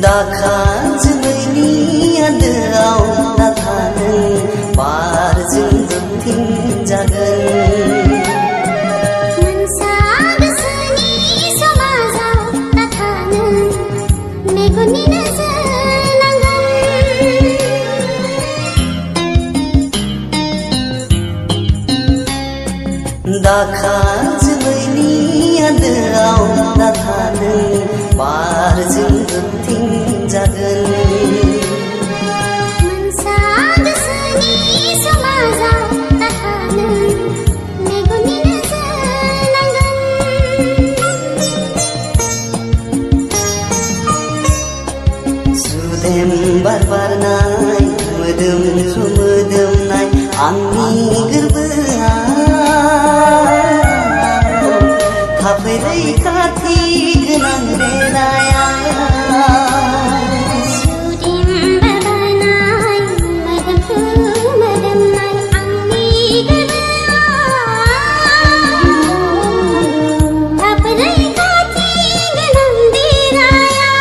दाखा जोमैनि आन्दोआव दाखा नों बारजों जोंथिंजागोन मोनसा गोसोनि समाजाव दाखा नों मेगननि नोजोर नांगोन दाखा जोमैनि आन्दोआव दाखा नों बारजों जोंथिंजागोन मोनसा गोसोनि समाजाव दाखा नों मेगननि नोजोर नांगोन सुदेम बार बारनाय मोदोमफ्रु मोदोमनाय आंनि गोरबोआव थाफै रैखाथि गोनां देराया सुदेम बारनाय मोदोमफ्रु मोदोमनाय आंनि गोरबोआव थाफै रैखाथि गोनां देराया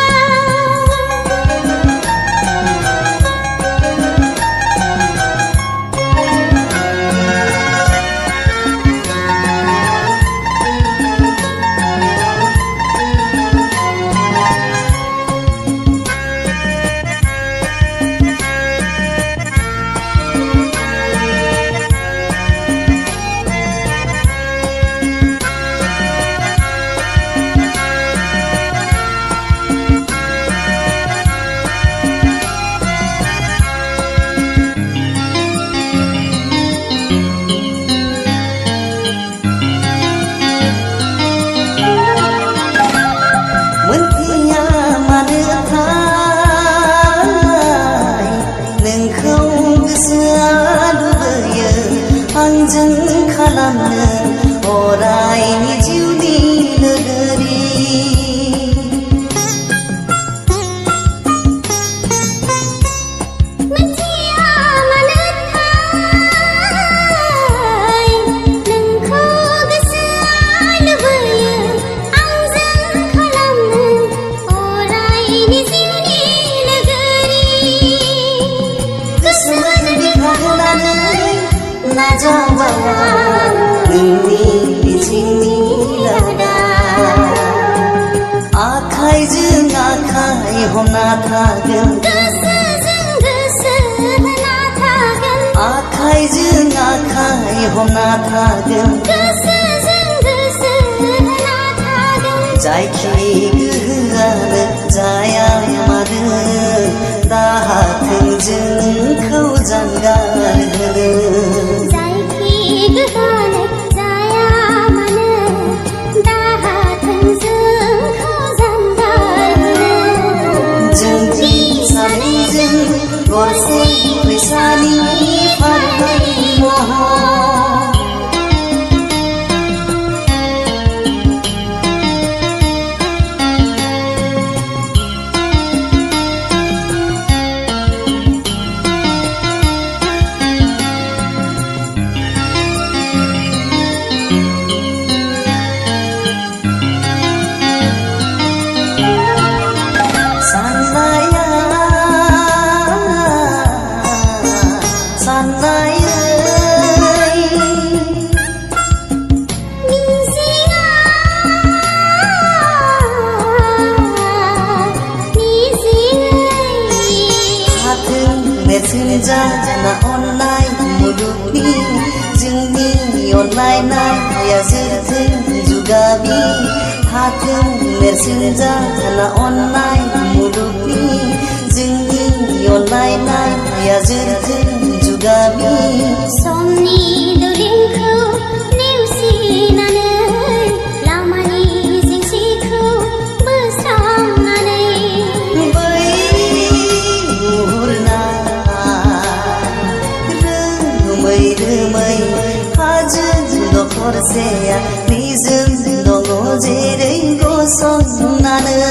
आंजों खालामनो अरायनि जिउनि लोगोरि मोनथिया मानोथाय नोंखौ गोसोआ लुबैयो आंजों खालामनो अरायनि जिउनि लोगोरि गोसो जुदि होनानै नाजावा नोंनि बिथिंनि लादा आखाइजों आखाइ हमना थागोन गोसोजों गोसो होना थागोन आखाइजों आखाइ हमना थागोन गोसोजों गोसो होना थागोन जायखि गोहोआनो जाया मानो दाहाथों जोंखौ जानगार होनो जायखि गोहोआनो जाया मानो दाहाथों जोंखौ जानगार होनो जोंनि सानैजों गरसे फैसानि फारनै महर जाना अननाय मुलुगनि जोंनि अनलायनाया जोरथों जुगामि हाथों नेरसोन जाना अननाय मुलुगनि जोंनि अनलायनाया जोरथों जुगामि समनि दुलिंखौ नेवसिनानै लामानि जेंसिखौ बोस्रांनानै बै रोमै हाजो दखरसेया निजों दङ जेरै गसंनानै